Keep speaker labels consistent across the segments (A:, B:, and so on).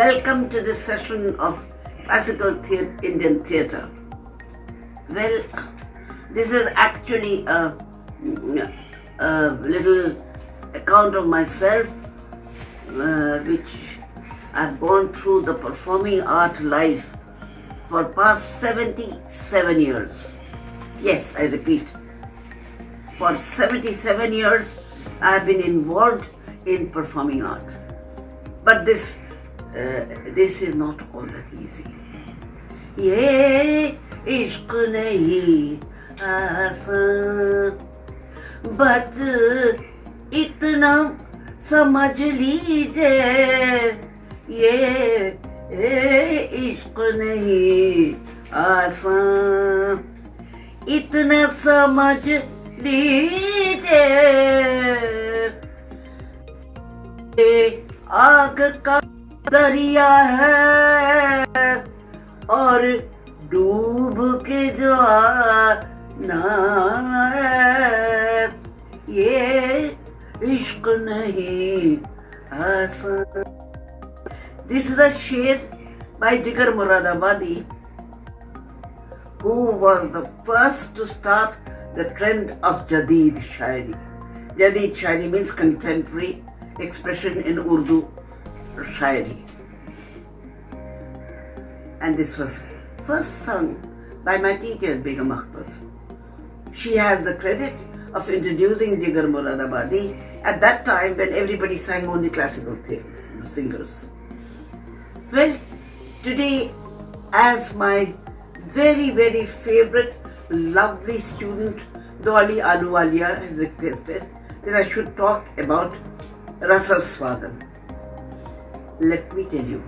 A: Welcome to this session of classical Indian theatre. Well, this is actually a little account of myself, which I've gone through the performing art life for past 77 years. Yes, I repeat, for 77 years I have been involved in performing art. But this is not all that easy. ये इश्क नहीं आसान, but इतना समझ लीजिए, ये इश्क नहीं आसान, इतना समझ लीजिए, आग का दरिया है और डूब के जो आना है, ये इश्क नहीं आसान. This is a शेर by Jigar Moradabadi, who was the first to start the trend of Jadeed Shairi. Jadeed Shairi means contemporary expression in Urdu Shairi. And this was first sung by my teacher Begum Akhtar. She has the credit of introducing Jigar Moradabadi at that time when everybody sang only classical singers. Well, today, as my very, very favorite, lovely student Dolly Ahluwalia has requested that I should talk about Rasaswadan. Let me tell you,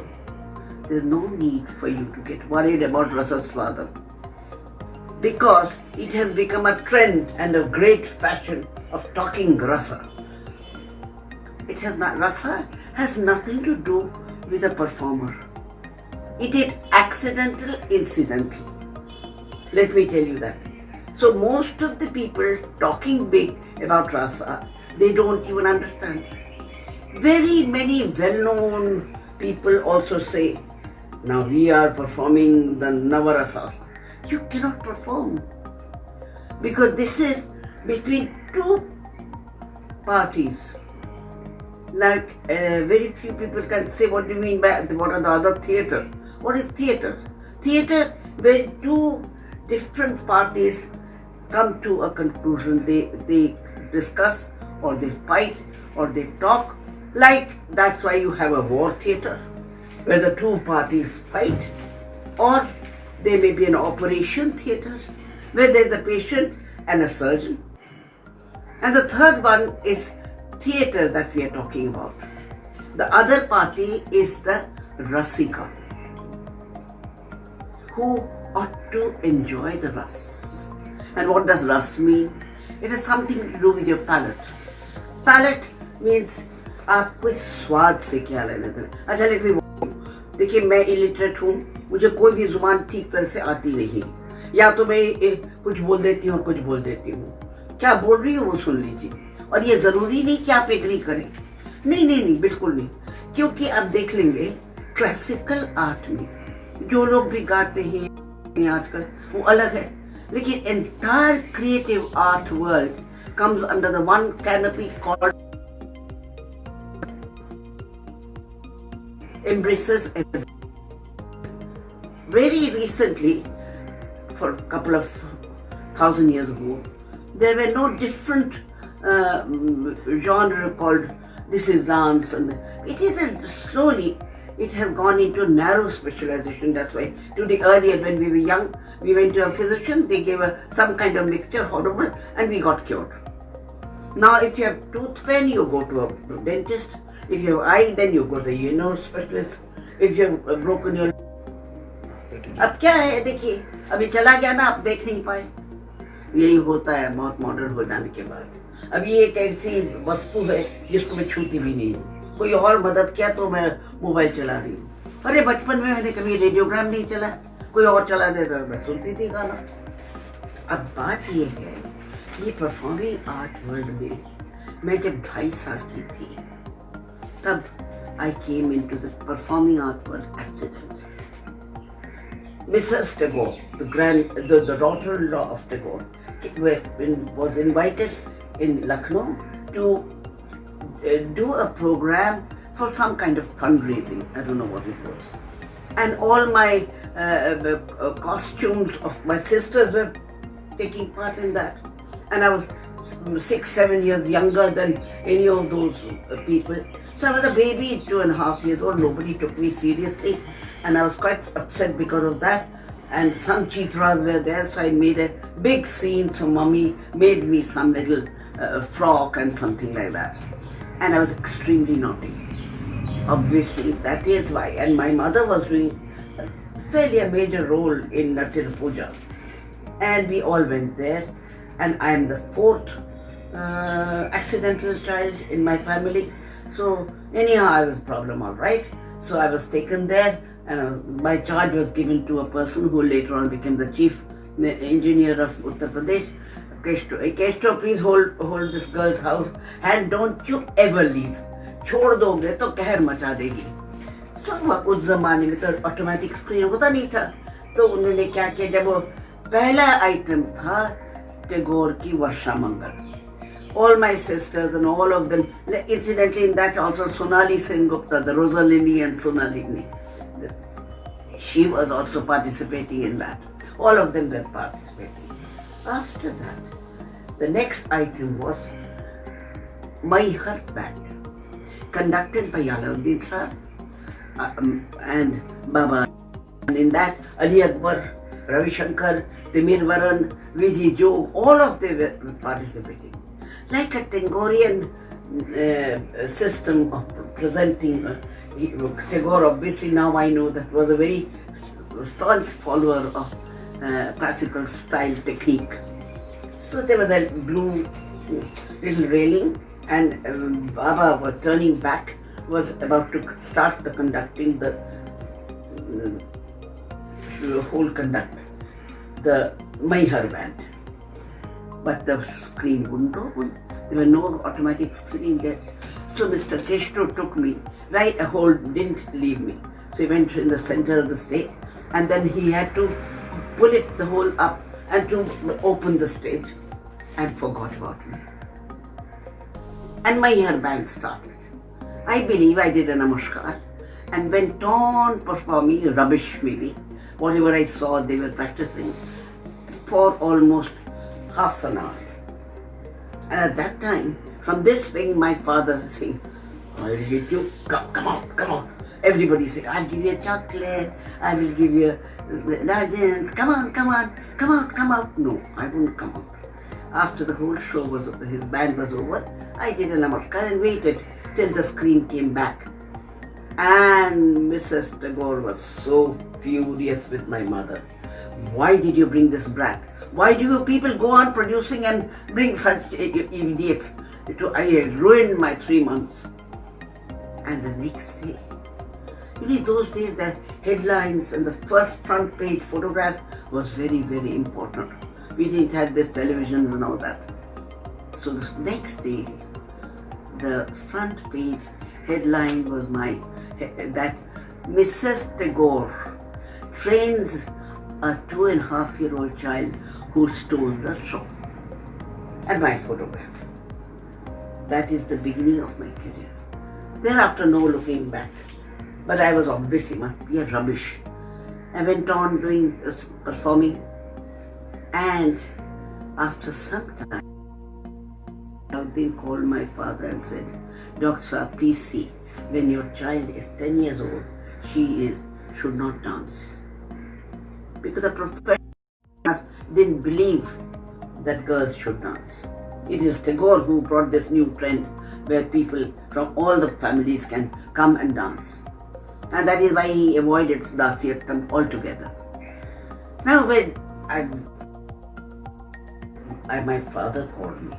A: there's no need for you to get worried about Rasaswadan, because it has become a trend and a great fashion of talking rasa. Rasa has nothing to do with a performer. It is accidental, incidental. Let me tell you that. So most of the people talking big about rasa, they don't even understand. Very many well-known people also say, now we are performing the Navarasas. You cannot perform, because this is between two parties. Like very few people can say, what do you mean by what are the other theatre? What is theatre? Theatre where two different parties come to a conclusion. They discuss, or they fight, or they talk. Like, that's why you have a war theatre where the two parties fight. Or there may be an operation theatre where there's a patient and a surgeon. And the third one is theatre that we are talking about. The other party is the Rasika, who ought to enjoy the ras. And what does ras mean? It has something to do with your palate. Palate means आपको स्वाद से क्या लेना देना. अच्छा, let me देखिए, मैं illiterate हूँ, मुझे कोई भी जुबान ठीक तरह से आती नहीं, या तो मैं कुछ बोल देती हूँ और कुछ बोल देती हूँ. क्या बोल रही हूँ वो सुन लीजिए, और ये जरूरी नहीं कि आप एग्री करें. नहीं, बिल्कुल नहीं. क्योंकि आप देख लेंगे क्लासिकल आर्ट में जो लोग भी गाते हैं आजकल वो अलग है, लेकिन entire creative art world comes under the one canopy called embraces everything. Very recently, for a couple of 1,000 years ago, there were no different genre called this is dance, and it is slowly it has gone into narrow specialization. That's why today, earlier when we were young, we went to a physician, they gave some kind of mixture, horrible, and we got cured. Now if you have tooth pain, you go to a dentist. If you have eye, then you go to the ear nose specialist. If you have broken your... अब क्या है, देखिए, अभी चला गया ना, आप देख नहीं पाए. यही होता है बहुत मॉडर्न हो जाने के बाद. अब ये एक ऐसी वस्तु है जिसको मैं छूती भी नहीं हूँ. कोई और मदद किया तो मैं मोबाइल चला रही हूँ. अरे बचपन में मैंने कभी रेडियोग्राम नहीं चला, कोई और चला देता मैं सुनती थी गाना. अब बात ये है, ये परफॉर्मिंग आर्ट वर्ल्ड में मैं जब 2.5 साल की थी, तब I came into the performing art world accidentally. Mrs. Tagore, the daughter-in-law of Tagore, was invited in Lucknow to do a program for some kind of fundraising. I don't know what it was. And all my costumes of my sisters were taking part in that. And I was 6-7 years younger than any of those people. So I was a baby, 2.5 years old. Nobody took me seriously. And I was quite upset because of that. And some chitras were there, so I made a big scene. So mommy made me some little frock and something like that. And I was extremely naughty. Obviously, that is why. And my mother was doing fairly a major role in Natya Puja. And we all went there. And I am the fourth accidental child in my family. So anyhow, I was a problem, all right. So I was taken there, and my charge was given to a person who later on became the chief engineer of Uttar Pradesh. Keshto, please hold this girl's house and don't you ever leave. छोड़ दोगे तो कहर मचा देगी. तो उस जमाने में तो ऑटोमेटिक स्क्रीन होता नहीं था. तो उन्होंने क्या किया, जब वो पहला आइटम था टैगोर की वर्षा मंगल. All my sisters and all of them, incidentally in that also Sonali Sengupta, the Rosalini and Sonalini, she was also participating in that. All of them were participating. After that, the next item was Maihar Band, conducted by Yalauddin Sir and Baba. And in that, Ali Akbar, Ravi Shankar, Timir Varan, Vijay Jog, all of them were participating. Like a Tagorean system of presenting Tagore, obviously now I know that was a very staunch follower of classical style technique. So there was a blue little railing, and Baba was turning back, was about to start the conducting, the whole conduct, the Maihar Band. But the screen wouldn't open. There were no automatic screen there. So Mr. Keshto took me, right, a hold, didn't leave me. So he went in the center of the stage, and then he had to pull it the whole up and to open the stage, and forgot about me. And Maihar Band started. I believe I did a namaskar and went on performing rubbish maybe. Whatever I saw they were practicing for almost half an hour. And at that time, from this wing, my father saying, I'll hit you, come out. Everybody saying, I'll give you a chocolate, I will give you rajans, come out. No, I wouldn't come out. After the whole show was, his band was over, I did a namaskar and waited till the screen came back. And Mrs. Tagore was so furious with my mother. Why did you bring this brat? Why do you people go on producing and bring such idiots? I ruined my 3 months. And the next day, those days the headlines and the first front page photograph was very, very important. We didn't have this televisions and all that. So the next day, the front page headline was that Mrs. Tagore trains a 2.5-year-old child who stole the show. And my photograph. That is the beginning of my career. Thereafter, no looking back. But I was obviously must be a rubbish. I went on doing performing, and after some time, Yalauddin called my father and said, Doctor, please see, when your child is 10 years old, she should not dance. Because the professors didn't believe that girls should dance. It is Tagore who brought this new trend where people from all the families can come and dance. And that is why he avoided Dasiyattam altogether. Now when my father called me.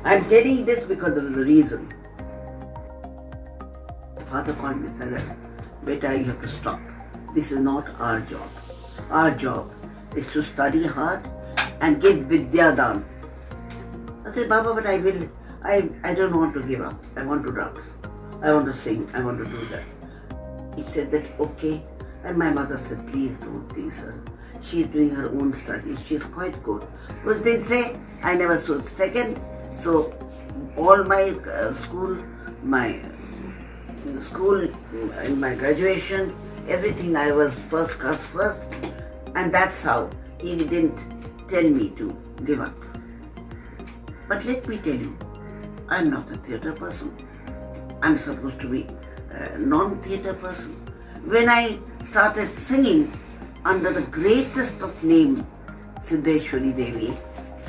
A: I'm telling this because there was a reason. My father called me and said, Beta, you have to stop. This is not our job. Our job is to study hard and give Vidya Dhan. I said, Baba, but I don't want to give up. I want to dance. I want to sing, I want to do that. He said that, okay. And my mother said, please don't tease her. She's doing her own studies. She's quite good. Because they'd say, I never stood second. So all my school, in my graduation, everything I was first class first. And that's how he didn't tell me to give up. But let me tell you, I'm not a theatre person. I'm supposed to be a non-theatre person. When I started singing under the greatest of name, Siddheshwari Devi,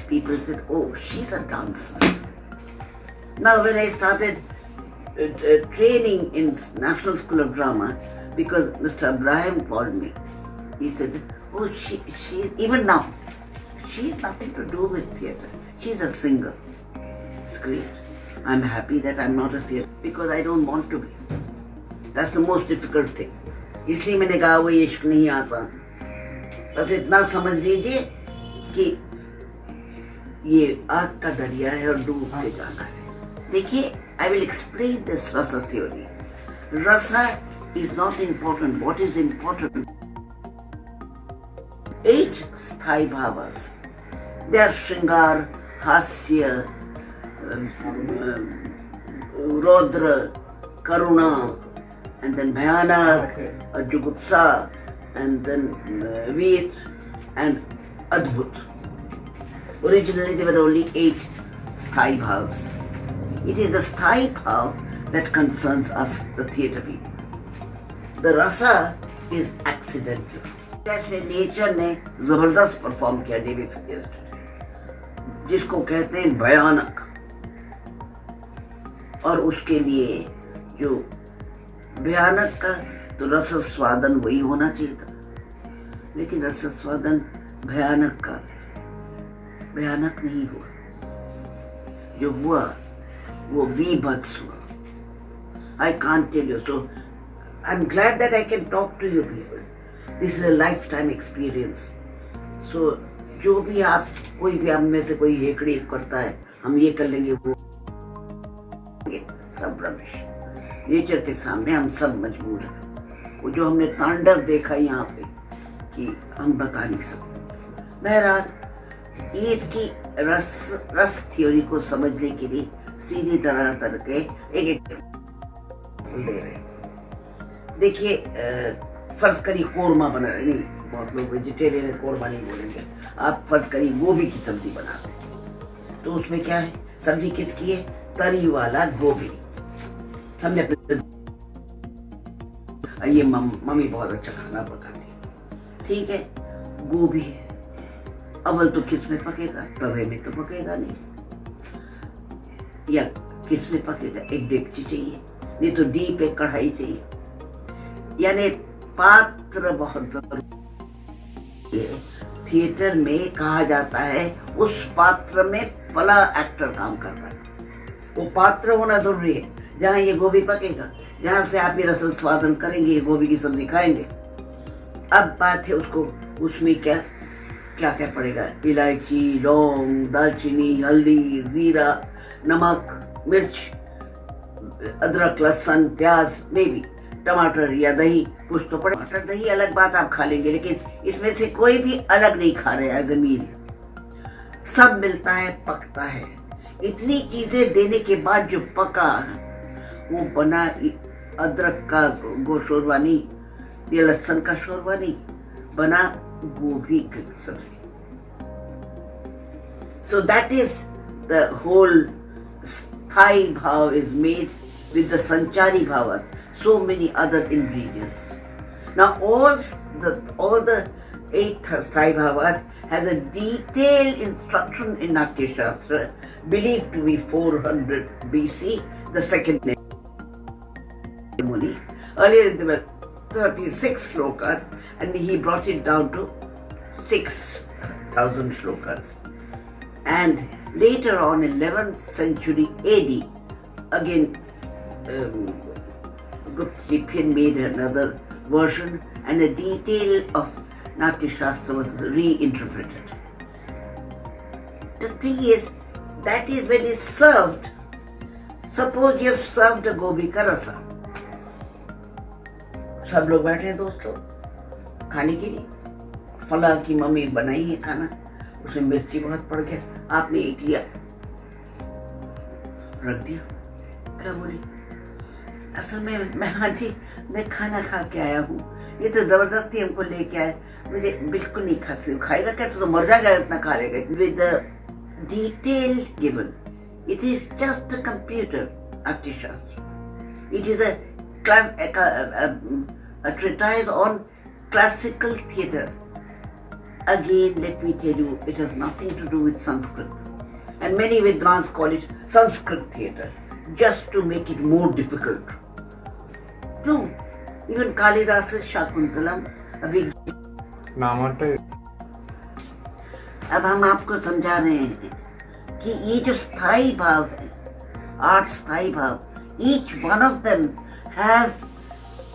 A: people said, oh, she's a dancer. Now when I started training in National School of Drama, because Mr. Abraham called me, he said, oh, she even now, she has nothing to do with theatre. She's a singer. It's great. I'm happy that I'm not a theatre because I don't want to be. That's the most difficult thing. इसलिए मैंने कहा वो इश्क नहीं आसान. बस इतना समझ लीजिए कि ये आग का दरिया है और डूब के जाना है. देखिए, I will explain this rasa theory. Rasa is not important. What is important? 8 sthai bhavas. They are Shringar, Hasya, Rodra, Karuna, and then Bhayanak, Jugupsa, and then Veer, and Adbhut. Originally there were only 8 sthai bhavas. It is the sthai bhav that concerns us, the theatre people. The rasa is accidental. जैसे nature ने जबरदस्त perform किया day before yesterday, जिसको कहते हैं भयानक, और उसके लिए जो भयानक का तो रस स्वादन वही होना चाहिए था, लेकिन रस स्वादन भयानक का भयानक नहीं हुआ. जो हुआ वो वीभत्स हुआ. I can't tell you. So I'm glad that I can talk to you people. This is a lifetime experience. So जो भी आप, कोई भी आप में से कोई हेकड़ी करता है, हम ये कर लेंगे वो, सब रमेश. नेचर के सामने हम सब मजबूर हैं. वो जो हमने तांडव देखा यहाँ पे कि हम बता नहीं सकते. बहरहाल ये इसकी रस थ्योरी को समझने के लिए सीधी तरह के एक दे रहे. देखिए, फर्ज करिए कोरमा बना रहे, नहीं बहुत लोग वेजिटेरियन कोरमा नहीं बोलेंगे, आप फर्ज करिए गोभी की सब्जी बनाते हैं, तो उसमें क्या है, सब्जी किसकी है, तरी वाला गोभी. हमने अपने ये मम्मी बहुत अच्छा खाना पकाती है, ठीक है, गोभी है, अव्वल तो किस में पकेगा, तवे में तो पकेगा नहीं, या किस में पकेगा, एक डेगची चाहिए, नहीं तो डीप एक कढ़ाई चाहिए. यानी पात्र बहुत जरूरी है. थिएटर में कहा जाता है उस पात्र में फला एक्टर काम कर रहा है, वो पात्र होना जरूरी है. जहाँ ये गोभी पकेगा, जहाँ से आप ये रसल स्वादन करेंगे, ये गोभी की सब्जी खाएंगे. अब बात है उसको, उसमें क्या क्या क्या पड़ेगा, इलायची, लौंग, दालचीनी, हल्दी, जीरा, नमक, मिर्च, अदरक, लहसुन, प्याज, मे भी टमाटर या दही, कुछ तो पड़े. टमाटर दही अलग बात आप खा लेंगे, लेकिन इसमें से कोई भी अलग नहीं खा रहे एज ए मील. सब मिलता है, पकता है. इतनी चीजें देने के बाद जो पका वो बना अदरक का शोरबा नहीं, या लहसुन का शोरबा नहीं, बना गोभी की सब्जी. So that is the whole sthai bhav is made with the sanchari bhavas, so many other ingredients. Now all the 8 sthai bhavas has a detailed instruction in Natya Shastra, believed to be 400 BC, the second Muni. Earlier there were 36 shlokas, and he brought it down to 6,000 shlokas. And later on, 11th century AD, again, Gupta made another version, and a detail of Natya Shastra was reinterpreted. The thing is, that is when it's served Suppose you have served a gobi का रसा, सब लोग बैठे हैं दोस्तों खाने के लिए, फला की मम्मी बनाई है खाना, उसमें मिर्ची बहुत पड़ गया, आपने एक लिया रख दिया, क्या बोली असल में मैं आंटी मैं खाना खा के आया हूँ, ये तो जबरदस्ती हमको लेके आए, मुझे बिल्कुल नहीं खा सकती, खाएगा कैसे, तो मर जाएगा इतना खा लेगा. With the detail given, it is just a computer artishastra. It is a treatise on classical theatre. Again, let me tell you, it has nothing to do with Sanskrit. And many Vidwans call it Sanskrit theatre, just to make it more difficult. No, even Kalidas's Shakuntalam, अभी अब हम आपको समझा रहे हैं कि ये जो स्थायी भाव है, 8 स्थायी भाव, each one of them have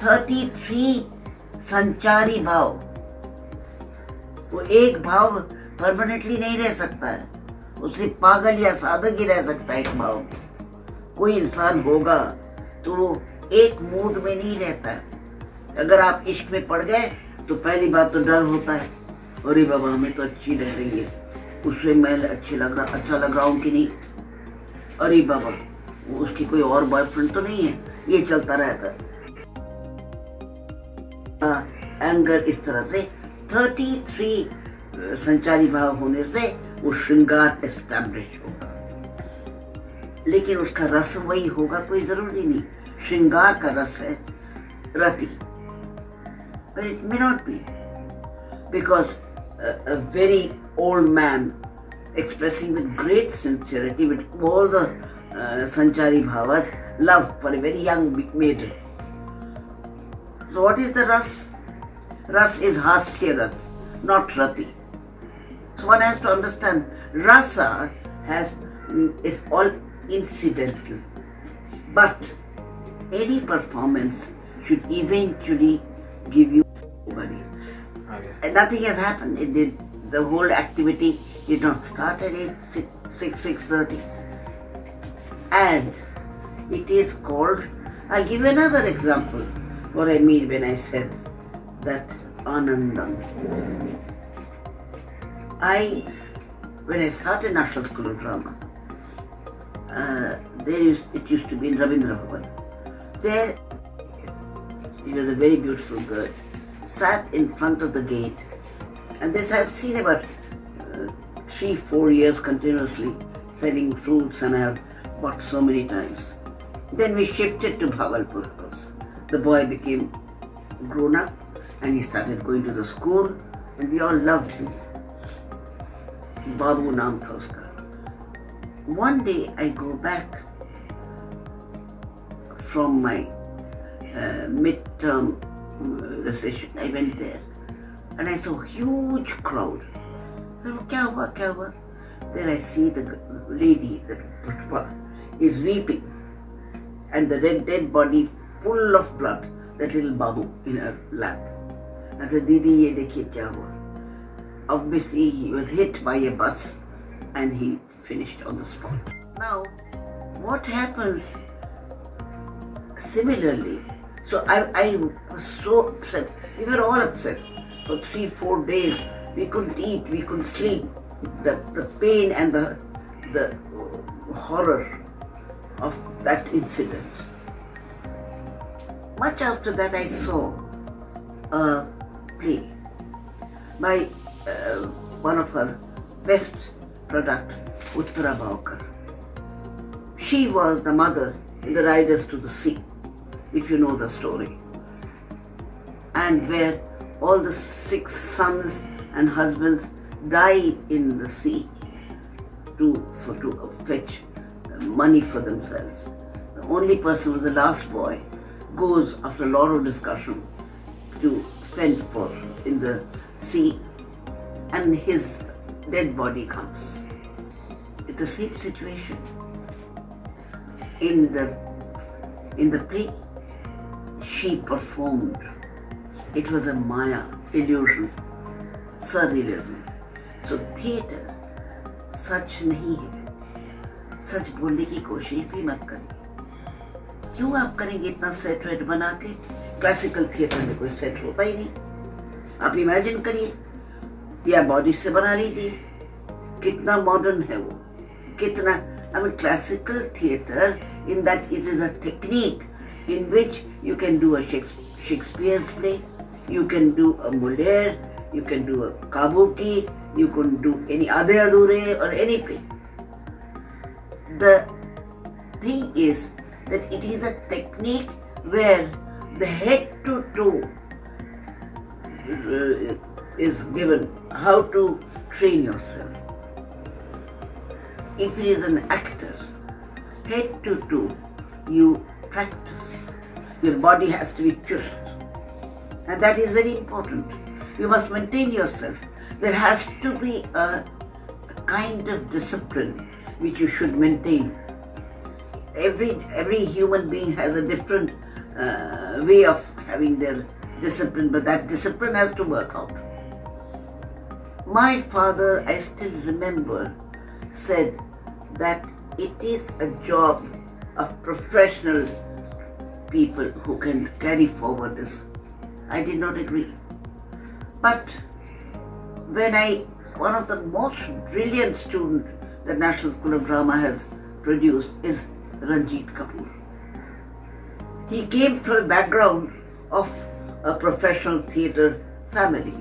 A: 33 संचारी भाव. वो एक भाव परमानेंटली नहीं रह सकता है, उससे पागल या साधक ही रह सकता है एक भाव. कोई इंसान होगा तो वो एक मूड में नहीं रहता है. अगर आप इश्क में पड़ गए तो पहली बात तो डर होता है, अरे बाबा हमें तो अच्छी लग रही है, उससे मैं अच्छा लग रहा हूँ कि नहीं, अरे बाबा उसकी कोई और बॉयफ्रेंड तो नहीं है, ये चलता रहता है. एंगर इस तरह से 33 संचारी भाव होने से वो श्रृंगार एस्टैब्लिश होगा, लेकिन उसका रस वही होगा कोई जरूरी नहीं. श्रृंगार का रस है रति, but it may not be, because a very old man expressing with great sincerity with all the sanchari bhavas love for a very young maiden. So what is the ras? Ras is hasya ras, not rati. So one has to understand rasa is all incidental, but any performance should eventually give you money. And nothing has happened. It did. The whole activity did not start at 6:30, and it is called. I'll give you another example. What I mean when I said that Anandam. When I started National School of Drama, it used to be in Rabindra Bhavan. There, she was a very beautiful girl, sat in front of the gate, and this I've seen about 3-4 years continuously selling fruits, and I've bought so many times. Then we shifted to Bhagalpur house. The boy became grown up and he started going to the school, and we all loved him. Babu naam tha uska. One day I go back from my midterm recession. I went there and I saw a huge crowd. Kya hua? Then I see the lady, the Pushpa, is weeping, and the dead body full of blood, that little Babu in her lap. I said, Didi, ye dekhiye kya hua? Obviously he was hit by a bus and he finished on the spot. Now, what happens similarly? So I was so upset. We were all upset. For 3-4 days, we couldn't eat, we couldn't sleep. The pain and the horror of that incident. Much after that, I saw a play by one of her best product, Uttara Bhaukar. She was the mother in The Riders to the Sea, if you know the story, and where all the 6 sons and husbands die in the sea to fetch money for themselves. The only person who was the last boy goes, after a lot of discussion, to fend for in the sea, and his dead body comes. It's the same situation. In the play, she performed. It was a Maya, illusion, surrealism. So theatre सच नहीं है, सच बोलने की कोशिश भी मत करें. क्यों आप करेंगे इतना सेट वेट बना के? क्लासिकल थिएटर में कोई सेट होता ही नहीं। आप इमेजिन करिए या बॉडी से बना लीजिए, कितना मॉडर्न है वो, कितना। I mean, classical theatre, in that it is a technique in which you can do a Shakespeare's play, you can do a Molière, you can do a Kabuki, you can do any Ade Adure or any play. The thing is that it is a technique where the head to toe is given, how to train yourself. If he is an actor, head to toe, you practice. Your body has to be chust. And that is very important. You must maintain yourself. There has to be a kind of discipline which you should maintain. Every human being has a different way of having their discipline, but that discipline has to work out. My father, I still remember, said that it is a job of professional people who can carry forward this. I did not agree. But one of the most brilliant students that National School of Drama has produced is Ranjit Kapoor. He came from a background of a professional theatre family.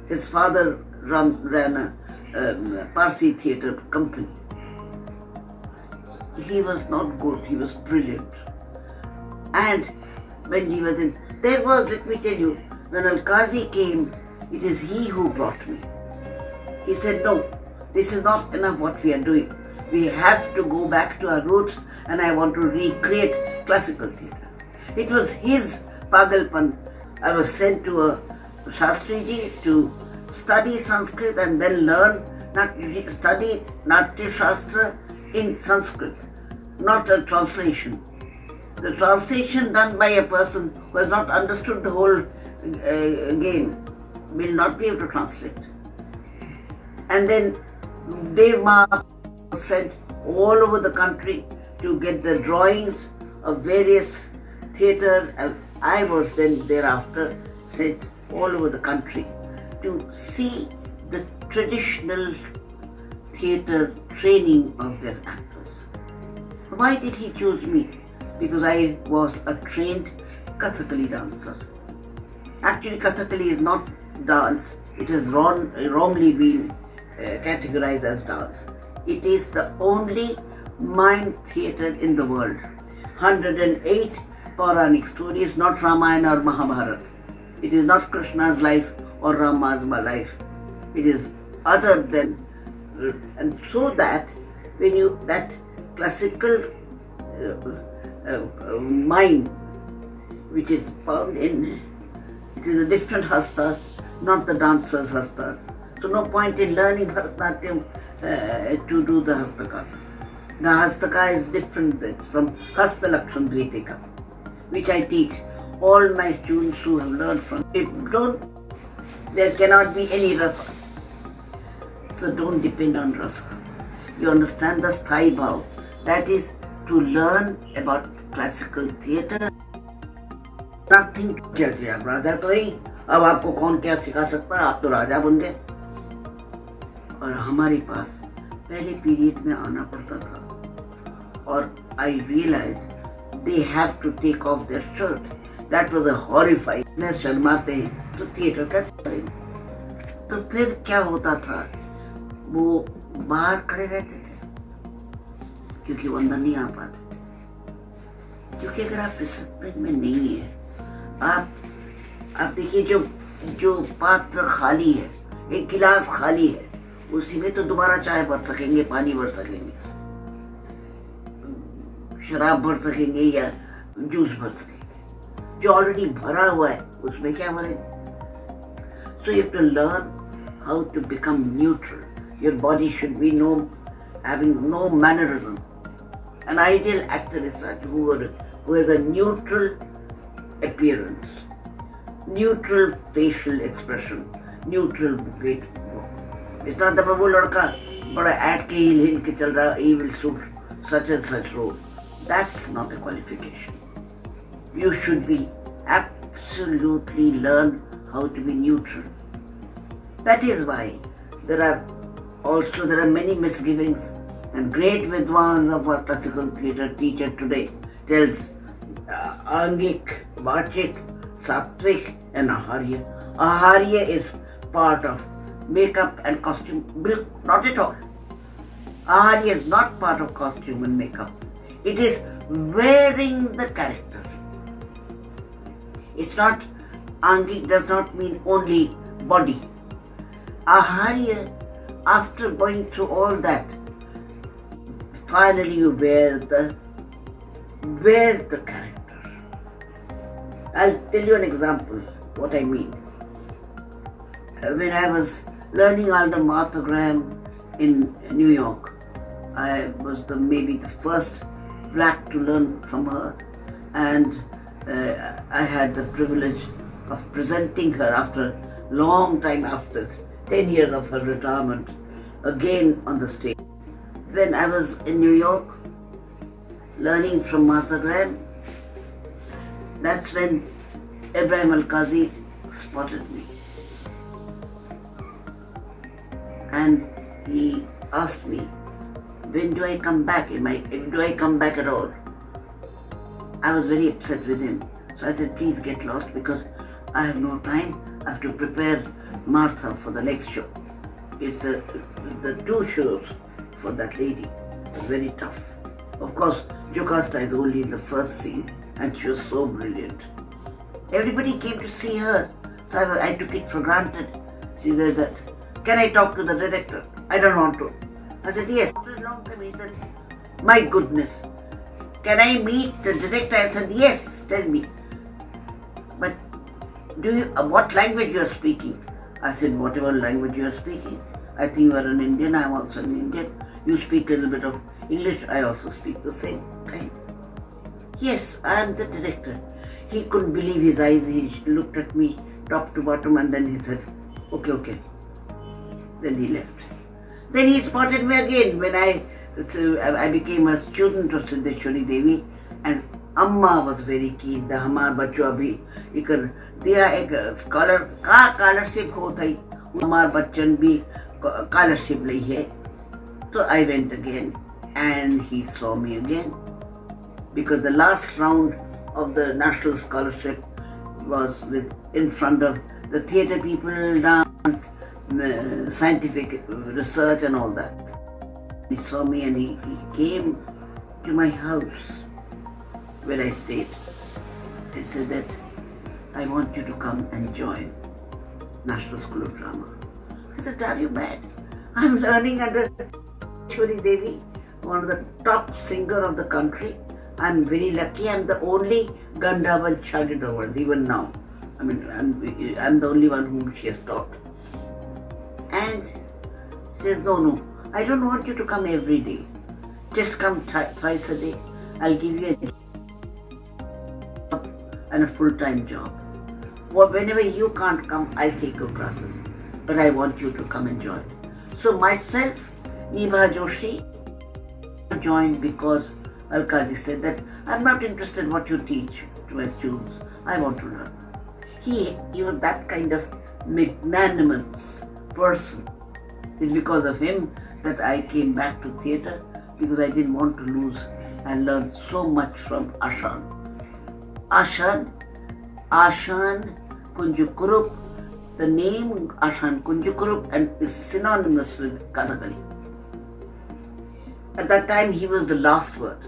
A: His father ran a Parsi theatre company. He was not good, he was brilliant. And when he was let me tell you, when Al-Qazi came, it is he who brought me. He said, no, this is not enough what we are doing. We have to go back to our roots, and I want to recreate classical theatre. It was his pagalpan. I was sent to a Shastriji to study Sanskrit and then study Natya Shastra in Sanskrit, not a translation. The translation done by a person who has not understood the whole game will not be able to translate. And then Devma was sent all over the country to get the drawings of various theatre. I was then thereafter sent all over the country to see the traditional theatre training of their actors. Why did he choose me? Because I was a trained Kathakali dancer. Actually, Kathakali is not dance. It has wrongly been categorized as dance. It is the only mime theatre in the world. 108 Puranic stories, not Ramayana or Mahabharata. It is not Krishna's life or Rama's life. It is other than, and so that when that classical mime, which is found in, it is a different hastas, not the dancers' hastas. So no point in learning Bharatanatyam to do the hastaka. The hastaka is different. It's from Hasta Lakshan Dvipika, which I teach all my students who have learned from. There cannot be any rasa. So don't depend on rasa. You understand the sthai bhav. That is to learn about classical theatre. Nothing to judge. आप राजा तो ही, अब आपको कौन क्या सिखा सकता है? आप तो राजा बन गए. और हमारे पास पहले पीरियड में आना पड़ता था. और I realized they have to take off their shirt. That was a horrifying. न शर्माते हैं तो थिएटर कैसे करेंगे? तो फिर क्या होता था? वो बाहर खड़े रहते थे क्योंकि वो अंदर नहीं आ पाते थे. क्योंकि अगर आप डिसिप्लिन में नहीं है, आप देखिए जो पात्र खाली है, एक गिलास खाली है, उसी में तो दोबारा चाय भर सकेंगे, पानी भर सकेंगे, शराब भर सकेंगे या जूस भर सकेंगे. जो ऑलरेडी भरा हुआ है उसमें क्या भरेंगे? So you have to learn how to become neutral. Your body should be having no mannerism. An ideal actor is such who has a neutral appearance, neutral facial expression, neutral gait. It's not that वो लड़का बड़ा add के हिल के चल रहा, he will suit such and such role. That's not a qualification. You should be absolutely learn how to be neutral. That is why there are many misgivings, and great Vidwans of our classical theatre teacher today tells Angik, Vachik, Satvik and Aharya. Aharya is part of makeup and costume. Not at all. Aharya is not part of costume and makeup. It is wearing the character. It's not, Angik does not mean only body. Aharya, after going through all that, finally you wear the character. I'll tell you an example, what I mean. When I was learning under Martha Graham in New York, I was maybe the first black to learn from her, and I had the privilege of presenting her after a long time, after 10 years of her retirement, again on the stage. When I was in New York learning from Martha Graham, that's when Ibrahim Al-Qazi spotted me. And he asked me, when do I come back? Do I come back at all? I was very upset with him. So I said, please get lost because I have no time. I have to prepare Martha for the next show. It's the 2 shows for that lady. It's very tough. Of course, Jocasta is only in the first scene and she was so brilliant. Everybody came to see her. So I took it for granted. She said that, can I talk to the director? I don't want to. I said, yes. After a long time, he said, my goodness, can I meet the director? I said, yes, tell me. But what language you are speaking? I said, whatever language you are speaking. I think you are an Indian, I am also an Indian. You speak a little bit of English, I also speak the same kind. Yes, I am the director. He couldn't believe his eyes. He looked at me top to bottom and then he said, okay. Then he left. Then he spotted me again when I became a student of Siddheshwari Devi, and Amma was very keen. The Hamar Bacho Abhi Ikar दिया एक scholar का scholarship होता ही हमार बच्चन भी scholarship ली है. So I went again and he saw me again because the last round of the national scholarship was in front of the theatre people, dance, scientific research and all that. He saw me and he came to my house where I stayed. He said that I want you to come and join National School of Drama. I said, are you mad? I'm learning under Shwari Devi, one of the top singer of the country. I'm very lucky. I'm the only Gandhavan child in the world, even now. I mean, I'm the only one whom she has taught. And he says, no, I don't want you to come every day. Just come twice a day. I'll give you a job and a full-time job. Whenever you can't come, I'll take your classes. But I want you to come and join. So myself, Nibha Joshi, joined because Al-Qazi said that I'm not interested in what you teach to my students. I want to learn. He was that kind of magnanimous person. It's because of him that I came back to theatre, because I didn't want to lose and learn so much from Ashan. Ashan Kunjukurup, the name Ashan Kunjukurup and is synonymous with Kathakali. At that time he was the last word,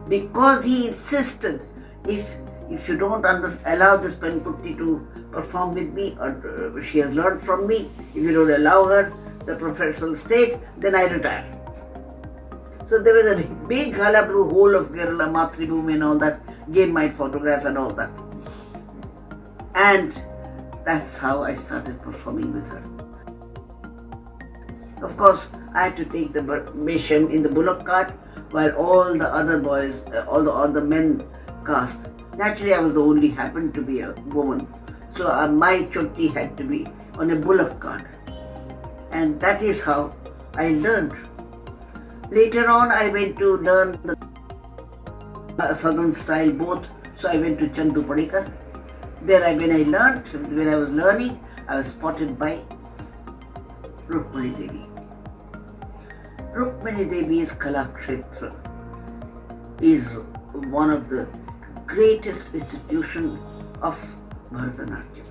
A: because he insisted, if you don't allow this Penputti to perform with me, or she has learned from me, if you don't allow her the professional stage, then I retire. So there was a big hullabaloo, whole of Kerala, Mathribhumi and all that, gave my photograph and all that. And that's how I started performing with her. Of course, I had to take the mission in the bullock cart, while all the other boys, all the men cast. Naturally, I was the only, happened to be a woman. So my chotti had to be on a bullock cart. And that is how I learned. Later on, I went to learn the southern style, both So I went to Chandu Padikar. There when I was learning, I was spotted by Rukmini Devi. Rukmini Devi's Kalakshetra is one of the greatest institutions of Bharatanatyam.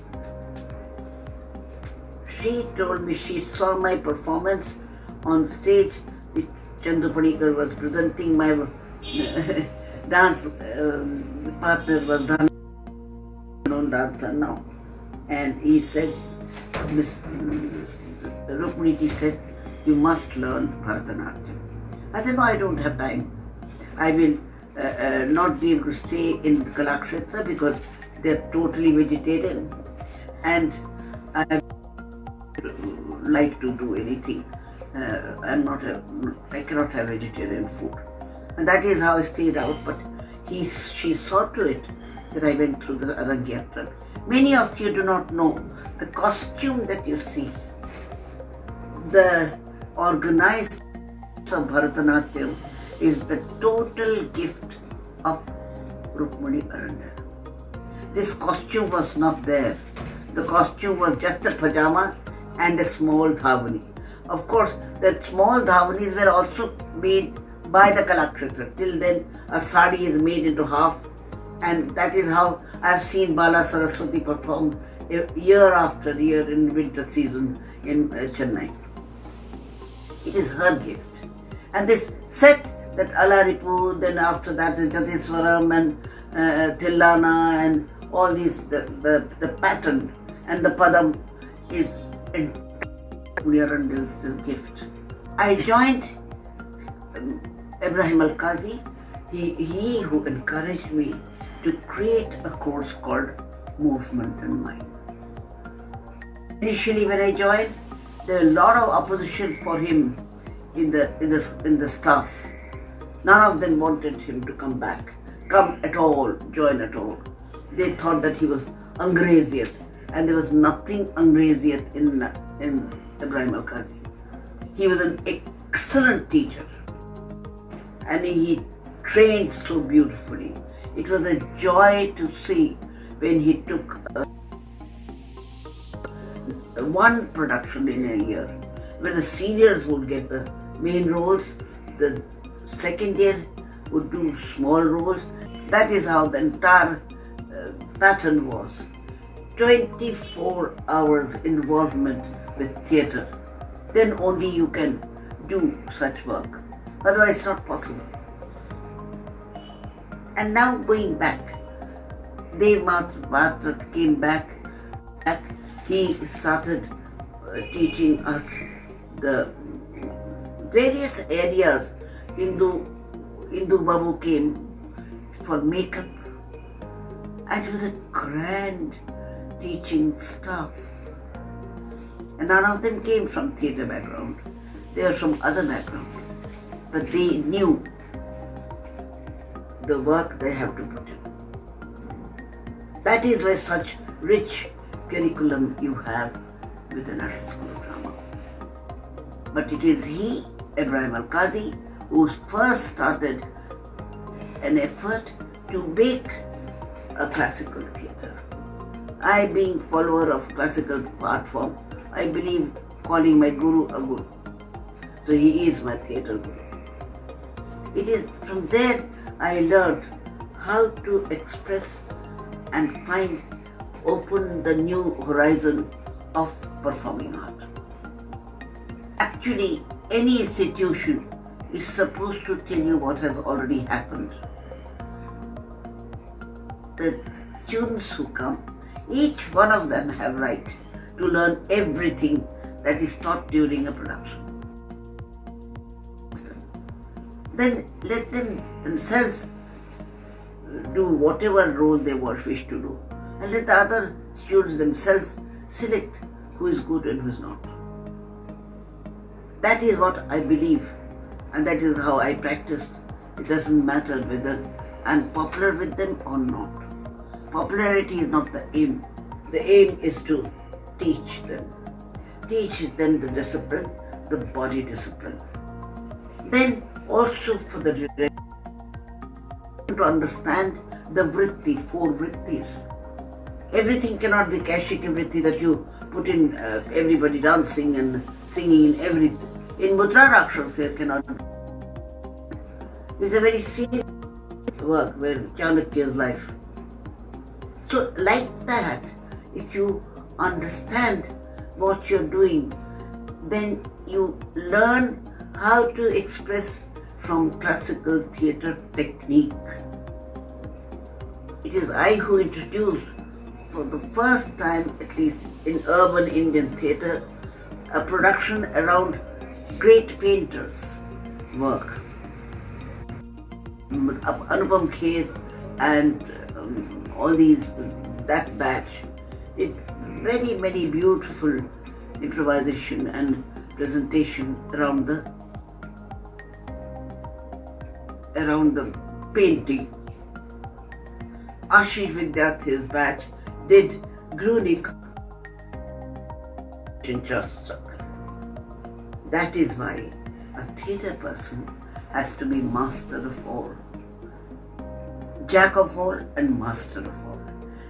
A: She told me she saw my performance on stage, which Chandu Padikar was presenting. My dance partner was the known dancer now, and he said, Miss Rukmini said, you must learn Bharatanatyam. I said, no, I don't have time. I will not be able to stay in Kalakshetra because they're totally vegetarian, and I like to do anything. I cannot have vegetarian food. And that is how I stayed out, but she saw to it that I went through the Arangyatra. Many of you do not know the costume that you see, the organized of Bharatanatyam is the total gift of Rukmini Aranya. This costume was not there. The costume was just a pajama and a small dhavani. Of course, the small dhavanis were also made by the Kalakshetra. Till then, a sari is made into half, and that is how I have seen Bala Saraswati perform year after year in winter season in Chennai. It is her gift. And this set, that Alaripu, then after that the Jatiswaram and Tillana and all these, the pattern and the Padam is Arundil's gift. I joined Ibrahim Al-Qazi, he who encouraged me to create a course called Movement and Mind. Initially when I joined, there was a lot of opposition for him in the staff. None of them wanted him to come at all, join at all. They thought that he was Angreziyat, and there was nothing Angreziyat in Ibrahim Al-Qazi. He was an excellent teacher, and he trained so beautifully. It was a joy to see when he took one production in a year, where the seniors would get the main roles, the second year would do small roles. That is how the entire pattern was. 24 hours involvement with theatre. Then only you can do such work. Otherwise it's not possible. And now going back, Dev Matra came back. He started teaching us the various areas. Indu Babu came for makeup, and it was a grand teaching staff. And none of them came from theatre background. They were from other background. But they knew the work they have to put in. That is why such rich curriculum you have with the National School of Drama. But it is he, Ibrahim Al-Qazi, who first started an effort to make a classical theatre. I, being follower of classical art form, I believe calling my guru a guru. So he is my theatre guru. It is from there I learned how to express and open the new horizon of performing art. Actually, any institution is supposed to tell you what has already happened. The students who come, each one of them have right to learn everything that is taught during a production. Then let them themselves do whatever role they wish to do, and let the other students themselves select who is good and who is not. That is what I believe, and that is how I practiced. It doesn't matter whether I'm popular with them or not. Popularity is not the aim. The aim is to teach them the discipline, the body discipline. Then also for the important to understand the vritti, 4 vrittis. Everything cannot be Kaishiki vritti that you put in everybody dancing and singing in everything. In Mudra Rakshas there cannot be. It's a very serious work where Chanakya's life. So like that, if you understand what you're doing, then you learn how to express from classical theatre technique. It is I who introduced for the first time, at least in urban Indian theatre, a production around great painters' work. Anupam Kher and all these, that batch, did very, very beautiful improvisation and presentation around the painting. Ashish Vidyarthi's batch did Grunik in Chastak. That is why a theatre person has to be master of all. Jack of all and master of all.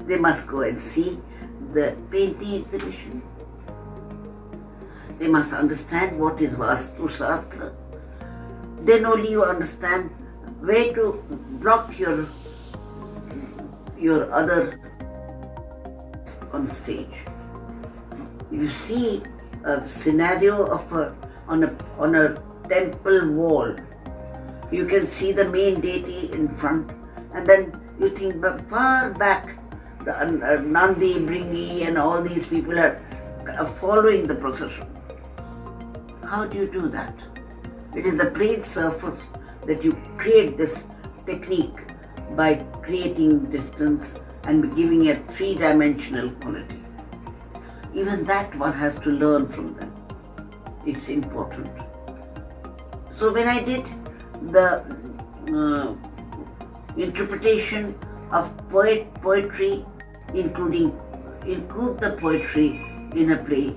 A: They must go and see the painting exhibition. They must understand what is Vastu Shastra. Then only you understand where to block your other on stage. You see a scenario of on a temple wall. You can see the main deity in front, and then you think far back, the Nandi, Bringi and all these people are following the procession. How do you do that? It is the plane surface that you create this technique by creating distance and giving a 3-dimensional quality. Even that one has to learn from them. It's important. So when I did the interpretation of poetry, include the poetry in a play,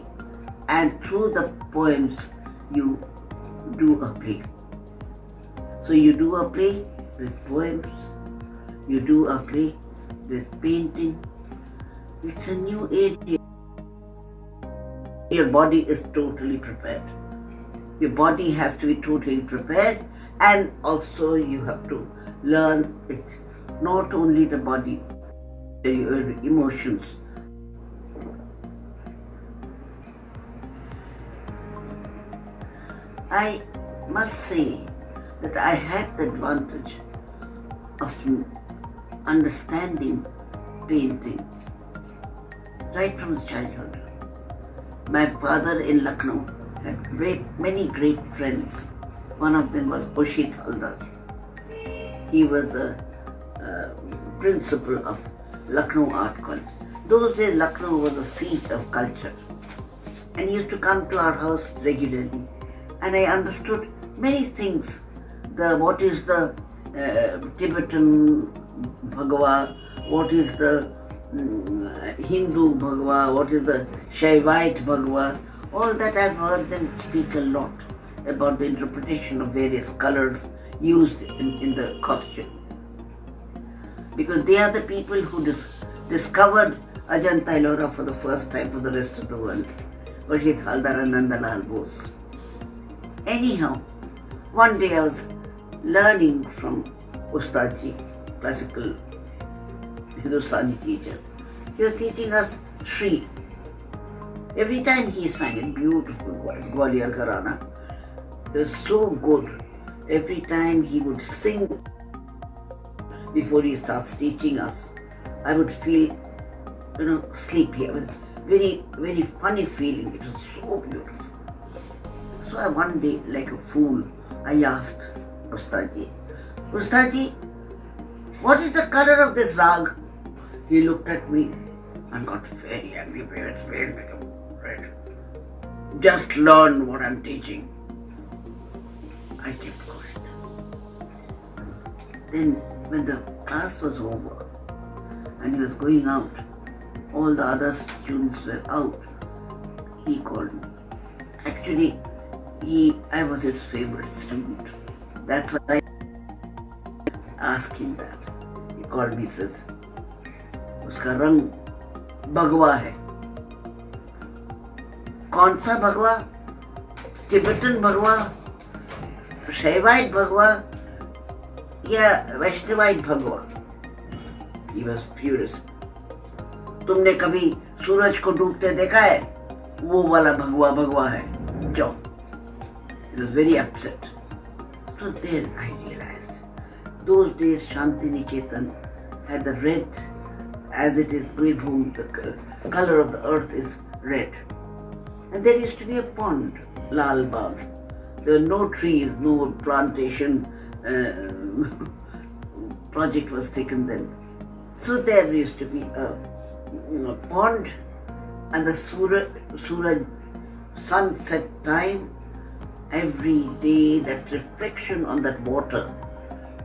A: and through the poems you do a play. So you do a play with poems, you do a play with painting. It's a new area. Your body is totally prepared. Your body has to be totally prepared, and also you have to learn it, not only the body, your emotions. I must say that I had the advantage of understanding painting right from childhood. My father in Lucknow had many great friends. One of them was Bushit Haldar. He was the principal of Lucknow Art College. Those days Lucknow was the seat of culture, and he used to come to our house regularly. And I understood many things. What is the Tibetan Bhagava, what is the Hindu Bhagava, what is the Shaivite Bhagava. All that I've heard them speak a lot about the interpretation of various colors used in the costume. Because they are the people who discovered Ajanta Ellora for the first time for the rest of the world. Bushit Haldar and Nandalal Bose. Anyhow, one day I was learning from Ustadji, classical Hindustani teacher. He was teaching us Shri. Every time he sang in beautiful voice, Gwalior Gharana. It was so good. Every time he would sing before he starts teaching us, I would feel, sleepy. It was very, very funny feeling. It was so beautiful. So one day, like a fool, I asked Ustadji, what is the color of this rag? He looked at me and got very angry. His face became red. Just learn what I'm teaching. I kept quiet. Then when the class was over and he was going out, all the other students were out, he called me. Actually, I was his favorite student. That's why ask him that. He called me, says, उसका रंग भगवा है. कौन सा भगवा? Tibetan भगवा, शैवाइट भगवा या वैष्णवाइट भगवा? He was furious. तुमने कभी सूरज को डूबते देखा है? वो वाला भगवा भगवा है. जाओ. He was very upset. So then I realized, those days Shanti Niketan had the red, as it is Birbhum, the color of the earth is red. And there used to be a pond, Lal Bagh. There were no trees, no plantation project was taken then. So there used to be a pond, and the Suraj sunset time, every day that reflection on that water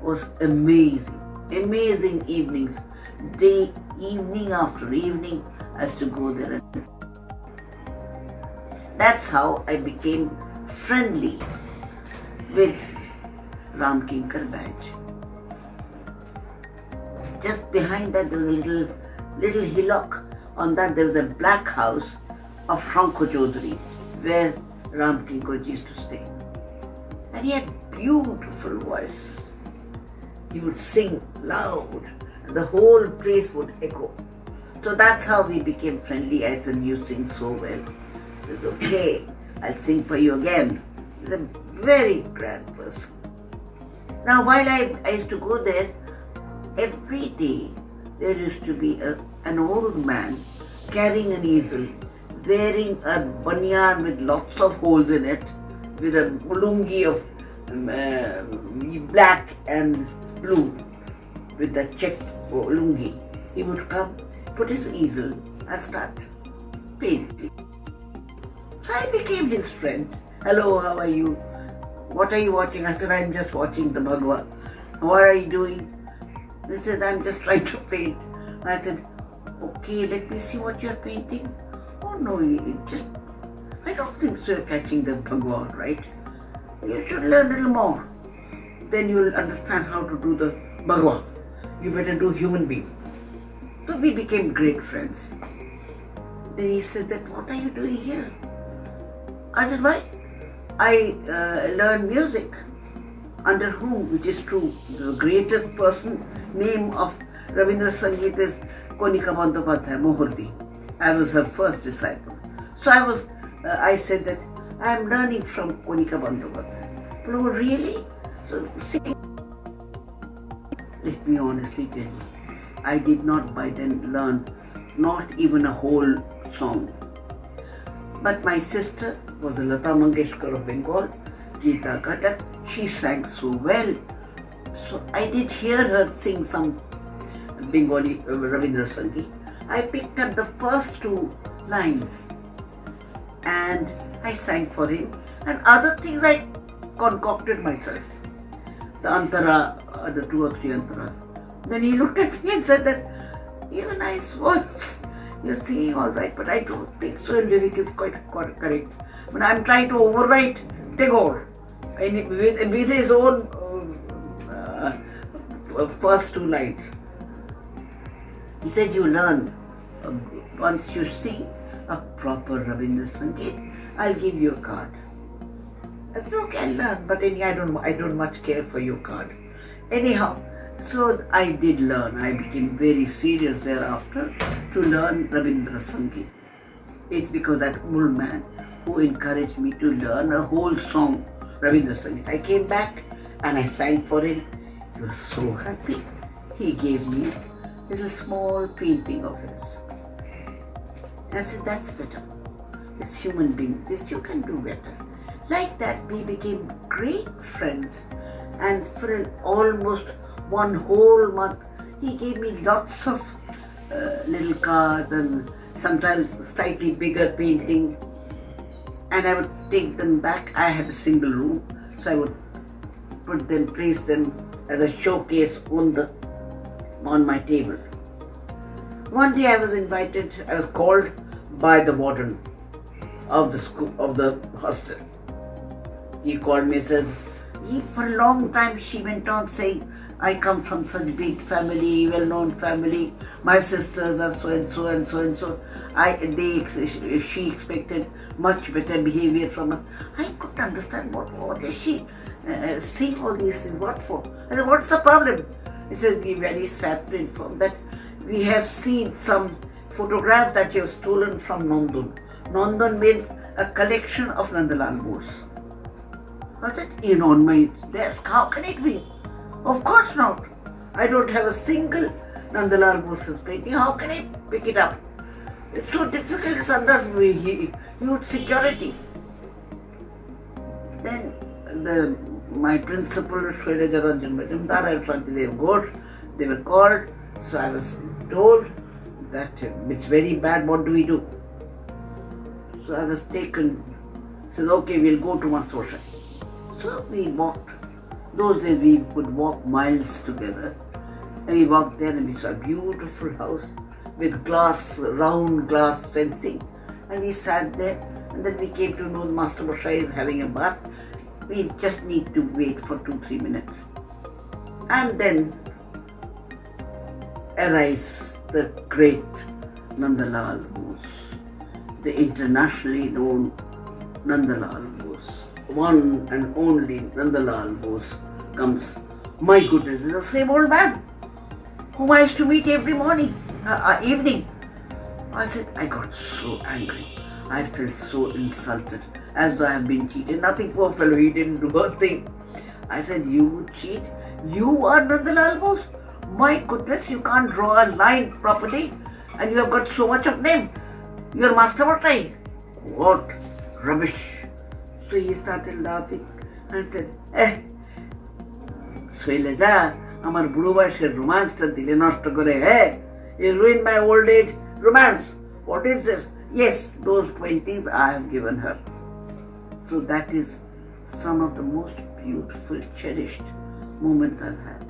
A: was amazing. Amazing evenings, evening after evening, I used to go there. And that's how I became friendly with Ram Kinkar Baij. Just behind that there was a little hillock. On that there was a black house of Shanko Chaudhary, where Ram Kinkar used to stay. And he had beautiful voice. He would sing loud, and the whole place would echo. So that's how we became friendly. I said, you sing so well. He said, okay, I'll sing for you again. He's a very grand person. Now while I used to go there, every day there used to be an old man carrying an easel, wearing a banyan with lots of holes in it, with a lungi of black and blue, with the checked lungi. He would come, put his easel and start painting. So I became his friend. Hello, how are you? What are you watching? I said, I'm just watching the Bhagwan. What are you doing? They said, I'm just trying to paint. I said, okay, let me see what you're painting. Oh no, I don't think so you're catching the Bhagwan, right? You should learn a little more. Then you'll understand how to do the Bhagwan. You better do human being. So we became great friends. Then he said that, what are you doing here? I said, why? I learned music. Under whom, which is true, the greatest person, name of Rabindra Sangeet is Konika Bandyopadhyay, Mohardi. I was her first disciple. So I said that I am learning from Konika Bandyopadhyay. But oh, really? So singing. Let me honestly tell you, I did not by then learn not even a whole song. But my sister was a Lata Mangeshkar of Bengal, Geeta Katak. She sang so well. So I did hear her sing some Bengali Rabindra Sangeet. I picked up the first two lines and I sang for him, and other things I concocted myself. The Antara, the 2 or 3 Antaras. Then he looked at me and said that, you have a nice voice. You're singing all right, but I don't think so. Your lyric is quite correct. But I'm trying to overwrite Tagore with his own first 2 lines. He said, you learn. Once you sing a proper Rabindra Sangeet, I'll give you a card. I said, okay, I'll learn, but anyhow, I don't much care for your card. Anyhow, so I did learn. I became very serious thereafter to learn Rabindra Sangeet. It's because that old man who encouraged me to learn a whole song, Rabindra Sangeet. I came back and I sang for him. He was so happy. He gave me a little small painting of his. I said, that's better. This human being, this you can do better. Like that, we became great friends. And for almost 1 whole month, he gave me lots of little cards and sometimes slightly bigger painting. And I would take them back. I had a single room, so I would put them, place them as a showcase on my table. One day I was called by the warden of the school, of the hostel. He called me and said, for a long time she went on saying, I come from such big family, well-known family. My sisters are so and so and so and so. She expected much better behavior from us. I couldn't understand what is she saying all these things. What for? I said, what's the problem? He said, we're very sad to inform that we have seen some photographs that you have stolen from Nandun. Nandun means a collection of Nandalal Bose. I said, on my desk, how can it be? Of course not. I don't have a single Nandalal Bose's painting. How can I pick it up? It's so difficult. It's under huge security. Then my principal, Shailaja Ranjan Majumdar and Shantidev Ghosh, they were called. So I was told that it's very bad. What do we do? So I was taken. Said, okay, we'll go to Master. So we walked. Those days we would walk miles together. And we walked there and we saw a beautiful house with round glass fencing. And we sat there, and then we came to know Master Basha is having a bath. We just need to wait for 2-3 minutes. And then arrives the great Nandalal Bose, the internationally known Nandalal Bose. One and only Nandalal Bose comes. My goodness, it's the same old man whom I used to meet every evening. I said, I got so angry. I felt so insulted, as though I have been cheated. Nothing, poor fellow, he didn't do a thing. I said, you would cheat? You are Nandalal Bose? My goodness, you can't draw a line properly and you have got so much of name. You are Master Bhattai. What rubbish. So he started laughing and said, Shailaja, amar buড়ো বয়সের রোমান্সটা দিলে নষ্ট করে, you ruined my old age romance. What is this? Yes, those paintings I have given her. So that is some of the most beautiful, cherished moments I've had.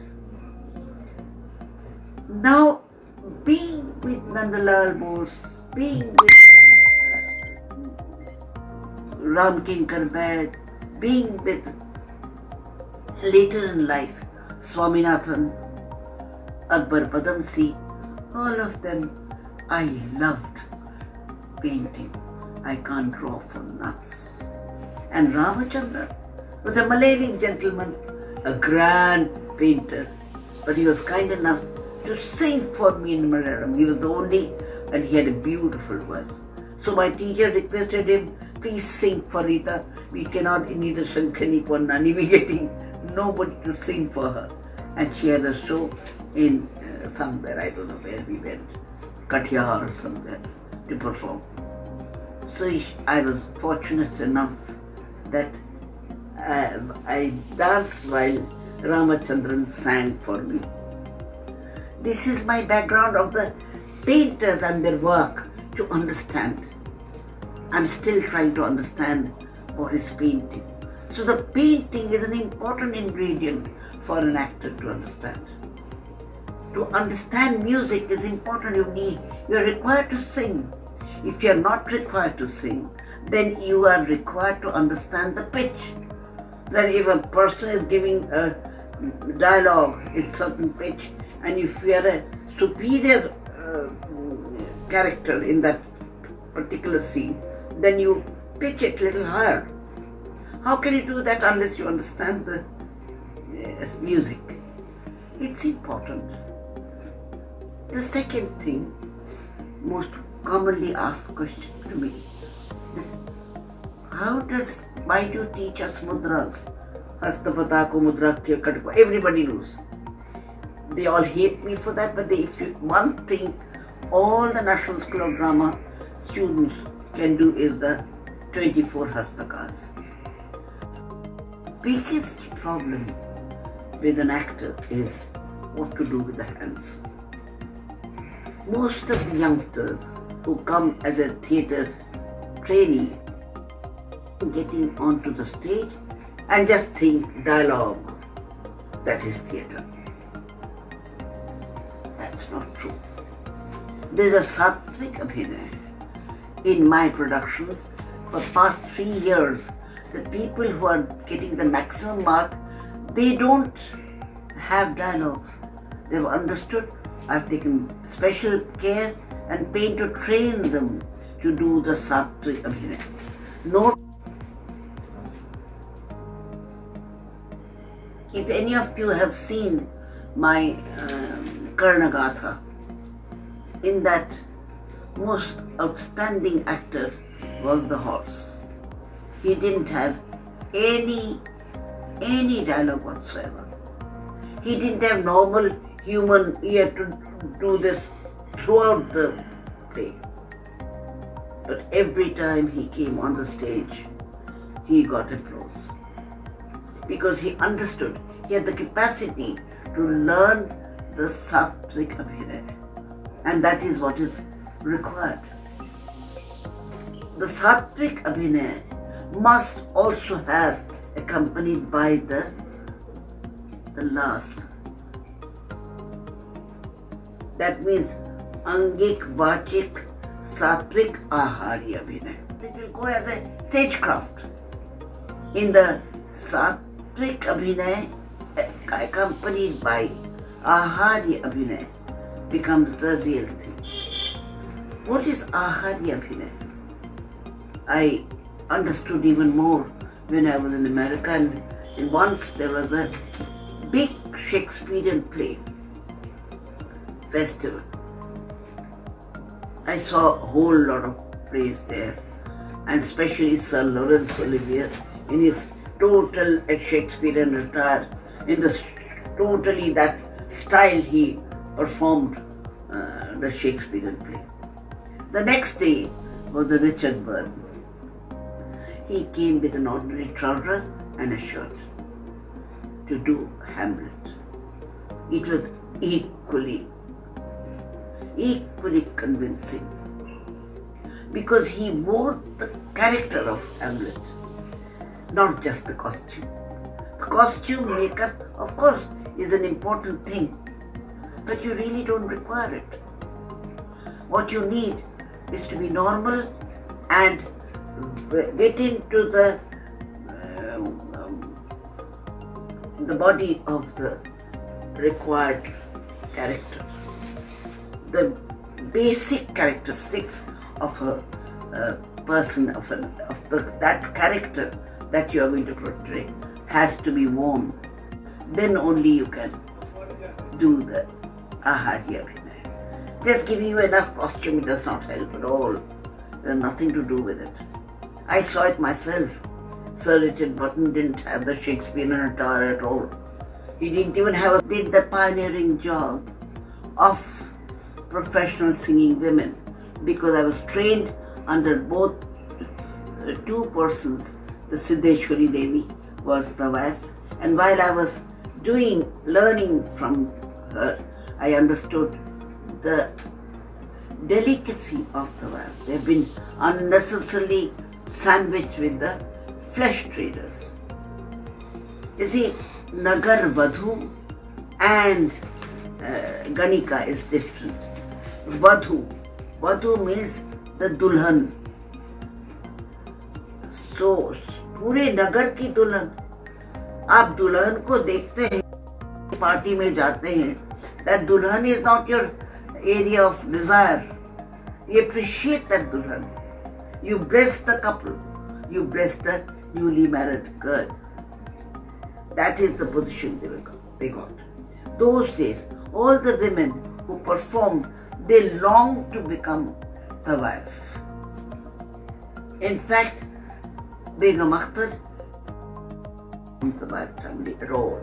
A: Now, being with Nandalal Bose, being with Ram Kinkar Bed, being with later in life Swaminathan, Akbar Padamsee, all of them I loved painting. I can't draw for nuts. And Ramachandra was a Malayalam gentleman, a grand painter, but he was kind enough to sing for me in Malayalam. He was the only, and he had a beautiful voice. So my teacher requested him, please sing for Rita. We cannot, neither Shankani nor Nani, we getting nobody to sing for her. And she has a show in somewhere, I don't know where we went, Kathiawar or somewhere, to perform. So I was fortunate enough that I danced while Ramachandran sang for me. This is my background of the painters and their work to understand. I'm still trying to understand what is painting. So the painting is an important ingredient for an actor to understand. To understand music is important. You are required to sing. If you are not required to sing, then you are required to understand the pitch. That if a person is giving a dialogue in certain pitch, and if you are a superior character in that particular scene, then you pitch it a little higher. How can you do that unless you understand the music? It's important. The second thing, most commonly asked question to me is, why do you teach us mudras? Hastapatako mudra, everybody knows. They all hate me for that, but one thing all the National School of Drama students can do is the 24 hastakas. Biggest problem with an actor is what to do with the hands. Most of the youngsters who come as a theatre trainee getting onto the stage and just think dialogue, that is theatre. That's not true. There's a Satvik Abhinay in my productions. For past 3 years, the people who are getting the maximum mark, they don't have dialogues. They've understood. I've taken special care and pain to train them to do the Satvik Abhinay. No. If any of you have seen my Karnagatha, in that most outstanding actor was the horse. He didn't have any dialogue whatsoever. He didn't have normal human ear to do this throughout the play. But every time he came on the stage, he got applause. Because he understood, he had the capacity to learn the Satvik Abhinay. And that is what is required. The Satvik Abhinay must also have accompanied by the last. That means Angik Vachik Satvik Ahari Abhinay. It will go as a stagecraft. In the Satvik Abhinay, accompanied by Ahari Abhinay, becomes the real thing. What is Ahari Abhinay? I understood even more when I was in America, and once there was a big Shakespearean play festival. I saw a whole lot of plays there, and especially Sir Laurence Olivier in his total Shakespearean attire, in the totally that style he performed the Shakespearean play. The next day was the Richard Burton. He came with an ordinary trouser and a shirt to do Hamlet. It was equally convincing because he wore the character of Hamlet, not just the costume. The costume, makeup, of course, is an important thing, but you really don't require it. What you need is to be normal and get into the body of the required character. The basic characteristics of a person, that character that you are going to portray has to be worn. Then only you can do the Ahari Abhinay. Just giving you enough costume does not help at all. There's nothing to do with it. I saw it myself. Sir Richard Burton didn't have the Shakespearean attire at all. He didn't even did the pioneering job of professional singing women, because I was trained under both two persons. The Siddheshwari Devi was the wife, and while I was learning from her, I understood the delicacy of the wife. They've been unnecessarily sandwiched with the flesh traders. You see, Nagar Vadhu and Ganika is different. Vadhu means the Dulhan. So, पूरे नगर की दुल्हन, आप दुल्हन को देखते हैं, party में जाते हैं, that dulhan is not your area of desire. You appreciate that dulhan. You bless the couple. You bless the newly married girl. That is the position they got. Those days, all the women who performed, they longed to become the wife. In fact, Begum Akhtar wasn't the wife family at all.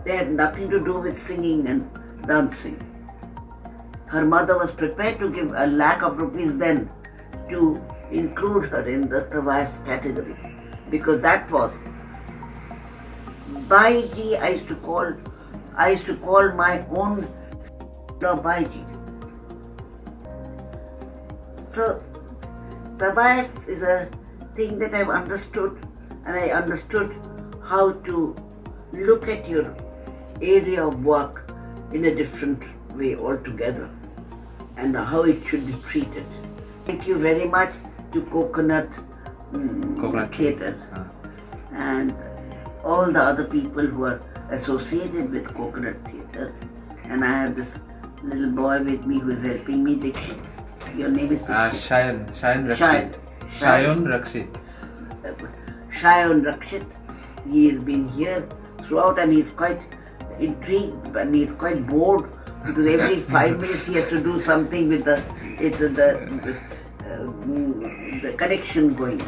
A: They had nothing to do with singing and dancing. Her mother was prepared to give a lakh of rupees then to include her in the wife category, because that was Baiji. I used to call my own Baiji. So the wife is a thing that I've understood, and I understood how to look at your area of work in a different way altogether, and how it should be treated. Thank you very much to Coconut Theatre and all the other people who are associated with Coconut Theatre, and I have this little boy with me who is helping me, Dikshit. Your name is Dikshit?
B: Shayan Rakshit. Shayan Rakshit.
A: Shayan Rakshit. He has been here throughout and he's quite intrigued and he's quite bored because every 5 minutes he has to do something with the connection going.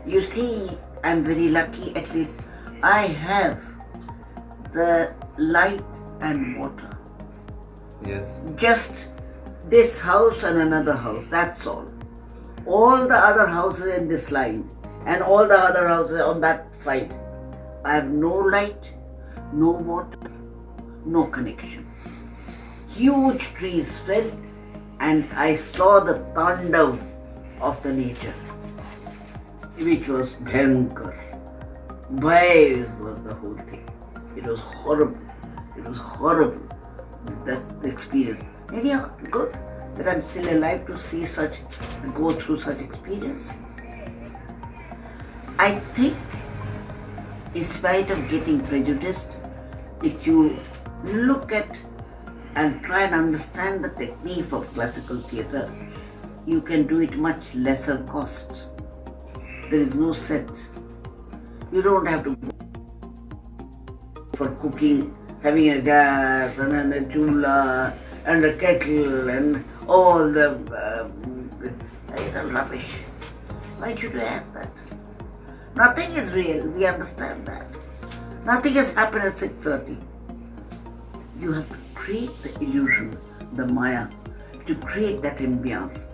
A: You see, I'm very lucky, at least I have the light and water.
B: Yes.
A: Just this house and another house, that's all. All the other houses in this line and all the other houses on that side, I have no light, no water, no connection. Huge trees fell and I saw the taandav of the nature, which was bhayankar. Bhaya was the whole thing. It was horrible. It was horrible, that experience. Anyhow, good that I'm still alive to see such, go through such experience. I think, in spite of getting prejudiced, if you look at and try and understand the technique of classical theatre, you can do it much lesser cost. There is no set. You don't have to go for cooking, having a gas and a chula and a kettle and all the that is all rubbish. Why should you have that? Nothing is real, we understand that. Nothing has happened at 6:30. You have to create the illusion, the maya, to create that ambience.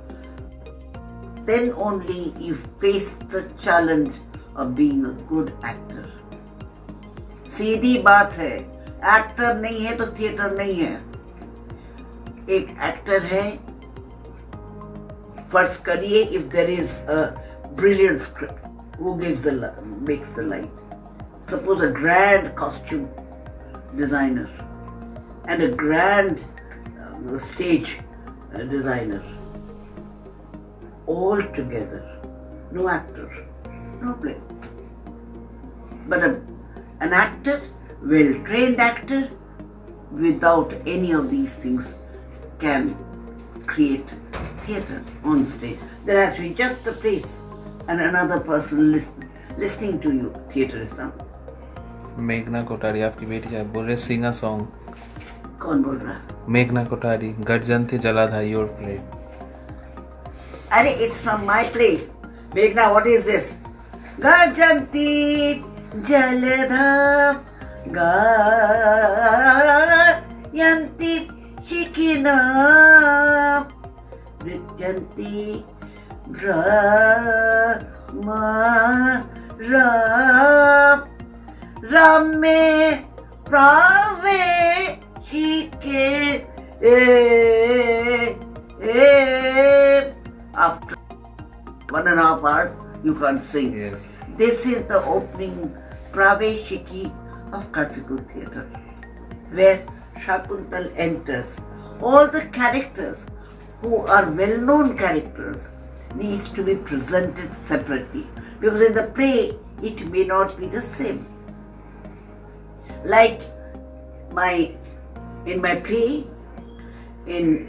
A: Then only you face the challenge of being a good actor. सीधी बात है, actor नहीं है तो theatre नहीं है. एक actor है, फर्ज करिए if there is a brilliant script, who makes the light? Suppose a grand costume designer and a grand stage designer, all together, no actor, no play. But an actor, well-trained actor, without any of these things, can create theatre on stage. There has to be just a place and another person listening to you. Theatre is done.
B: मेघना कोठारी आपकी बेटी है, बोल रहे सिंग a song.
A: कौन बोल रहा है?
B: मेघना कोठारी, गर्जन थे जलाधार, योर प्ले.
A: अरे it's from my play. Meghna, what is this? Gajanti Jaladha Gayanti Shikina Nrityanti Brahma Rame Prave Shike After 1.5 hours, you can't sing.
B: Yes.
A: This is the opening Praveshiki of classical theatre, where Shakuntal enters. All the characters who are well-known characters needs to be presented separately, because in the play it may not be the same. Like in my play, in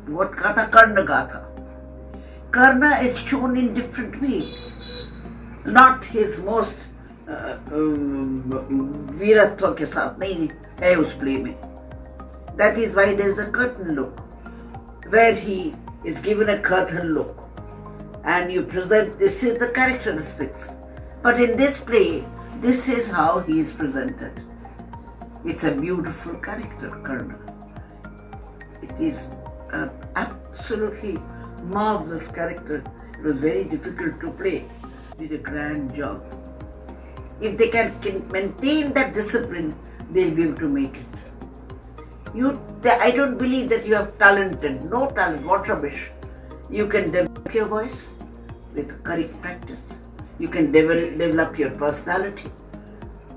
A: what Gatha? Karna Gatha. Karna is shown in different way. Not his most वीरत्व के साथ नहीं है उस play में. That is why there is a curtain look, where he is given a curtain look, and you present, this is the characteristics. But in this play, this is how he is presented. It's a beautiful character, Karna. It is an absolutely marvelous character. It was very difficult to play. Did a grand job. If they can maintain that discipline, they'll be able to make it. I don't believe that you have talented. No talent, what rubbish. You can develop your voice with correct practice. You can develop your personality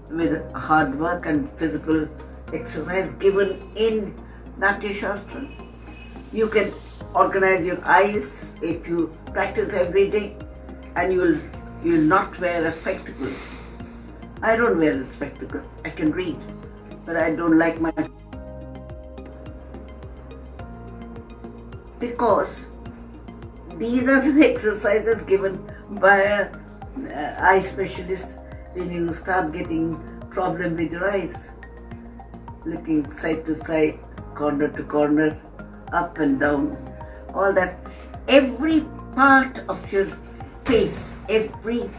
A: with hard work and physical exercise given in Natya Shastra. You can organize your eyes if you practice every day, and you will You will not wear spectacles. I don't wear spectacles. I can read, but I don't like my... Because these are the exercises given by an eye specialist when you start getting problem with your eyes. Looking side to side, corner to corner, up and down, all that. Every part of your face, every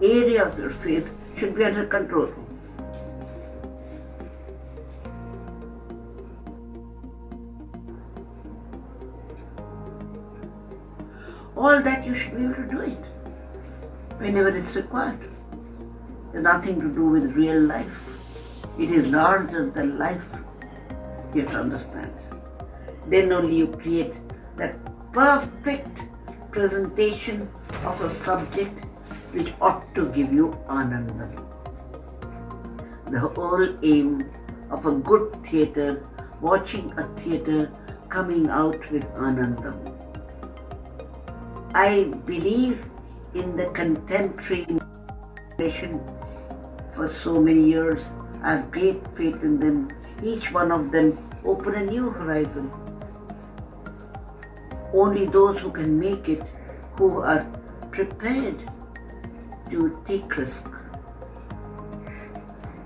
A: area of your face should be under control. All that you should be able to do it whenever it's required. It has nothing to do with real life. It is larger than life. You have to understand. Then only you create that perfect presentation of a subject which ought to give you anandam. The whole aim of a good theatre, watching a theatre coming out with anandam. I believe in the contemporary nation for so many years. I have great faith in them. Each one of them open a new horizon. Only those who can make it, who are prepared to take risk.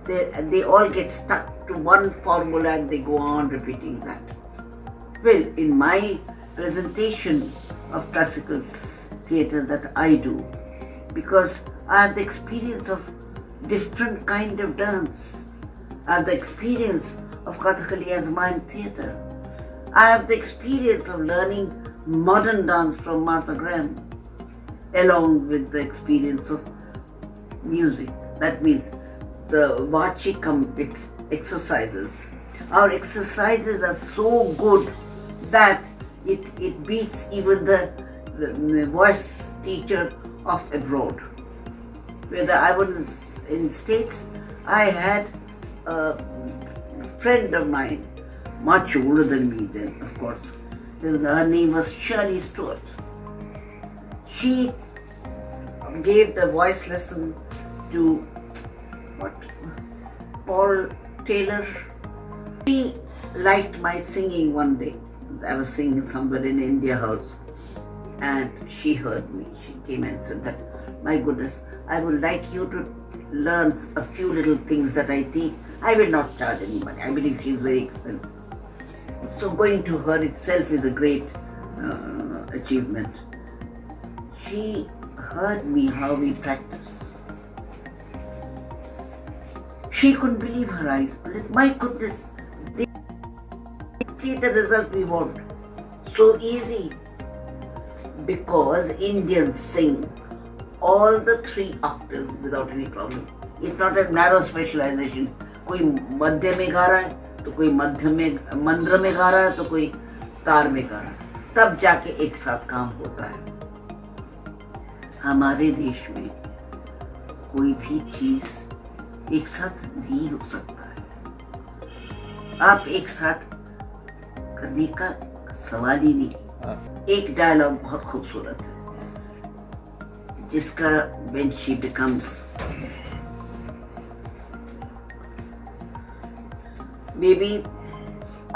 A: They all get stuck to one formula and they go on repeating that. Well, in my presentation of classical theatre that I do, because I have the experience of different kind of dance. I have the experience of Kathakali as my theatre. I have the experience of learning modern dance from Martha Graham, along with the experience of music. That means the Vachikam exercises. Our exercises are so good that it beats even the voice teacher of abroad. When I was in States, I had a friend of mine, much older than me then, of course. Her name was Shirley Stewart. She gave the voice lesson to Paul Taylor. She liked my singing one day. I was singing somewhere in India House, and she heard me. She came and said that, my goodness, I would like you to learn a few little things that I teach. I will not charge any money. I believe she is very expensive. So going to her itself is a great achievement. She heard me how we practice. She couldn't believe her eyes. My goodness, they get the result we want. So easy. Because Indians sing all the 3 octaves without any problem. It's not a narrow specialization. कोई मध्य में गा रहा है तो कोई मध्य में मंद्र में गा रहा है तो कोई तार में गा रहा है, तब जाके एक साथ काम होता है. हमारे देश में कोई भी चीज एक साथ नहीं हो सकता है. आप एक साथ करने का सवाल ही नहीं. एक डायलॉग बहुत खूबसूरत है जिसका when she becomes बेबी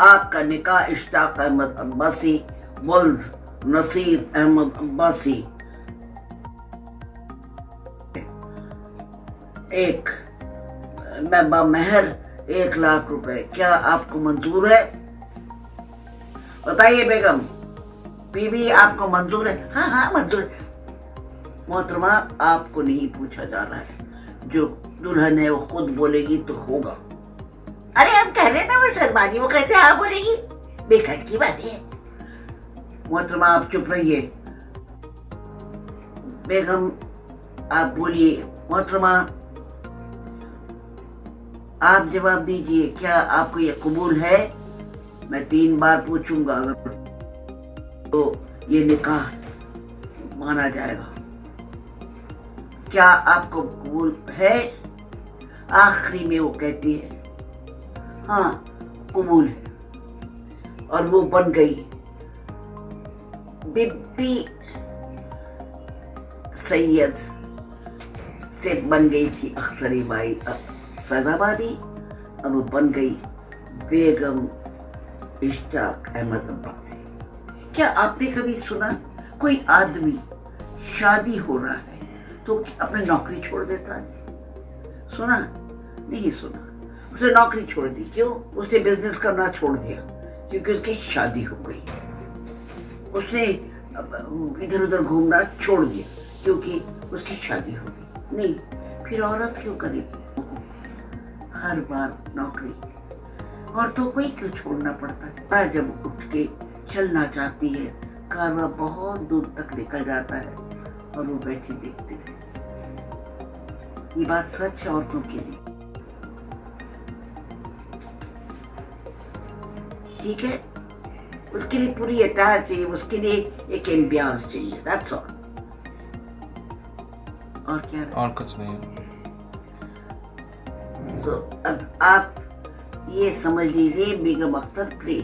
A: आपका निकाह इश्ताक अहमद अब्बासी वल्द नसीर अहमद अब्बासी. एक मैं बामहर 1 लाख रुपए, क्या आपको मंजूर है? बताइए बेगम, बीबी आपको मंजूर है? हाँ हाँ मंजूर है. मोहतरमा, आपको नहीं पूछा जा रहा है, जो दुल्हन है वो खुद बोलेगी तो होगा. अरे हम कह रहे ना वो शर्माजी, वो कैसे हाँ बोलेगी? बेखट की बात है. मोहतरमा आप चुप रहिए. बेगम आप बोलिए. मोहतरमा आप जवाब दीजिए, क्या आपको ये कबूल है? मैं 3 बार पूछूंगा, अगर तो ये निकाह माना जाएगा. क्या आपको कबूल है? आखिरी में वो कहती है हाँ कबूल है, और वो बन गई बिब्बी सैयद से बन गई थी अख्तरी बाई फैजाबादी, अब बन गई बेगम इश्ताक अहमद अब्बासी। क्या आपने कभी सुना कोई आदमी शादी हो रहा है तो अपनी नौकरी छोड़ देता है? सुना? नहीं सुना। उसने नौकरी छोड़ दी। क्यों? उसने बिजनेस करना छोड़ दिया क्योंकि उसकी शादी हो गई। उसने इधर उधर घूमना छोड़ दिया क्योंकि उसकी शादी हो गई। नहीं, फिर औरत क्यों करेगी हर बार नौकरी? औरतों को ही क्यों छोड़ना पड़ता है? जब उठ के चलना चाहती है, कारवा बहुत दूर तक निकल जाता है और वो बैठी देखती रहती है। ये बात सच है औरतों के लिए। ठीक है, उसके लिए पूरी अटायर चाहिए, उसके लिए एक एम्बियंस चाहिए, दैट्स ऑल। और क्या?
B: और कुछ नहीं।
A: सो अब आप ये समझ लीजिए, Begum Akhtar play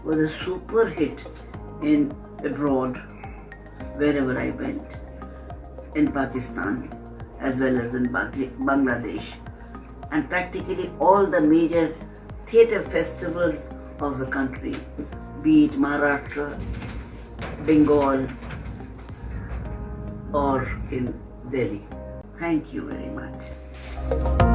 A: was a super hit in abroad, wherever I went, in Pakistan as well as in Bangladesh, and practically all the major theatre festivals of the country, be it Maharashtra, Bengal, or in Delhi. Thank you very much.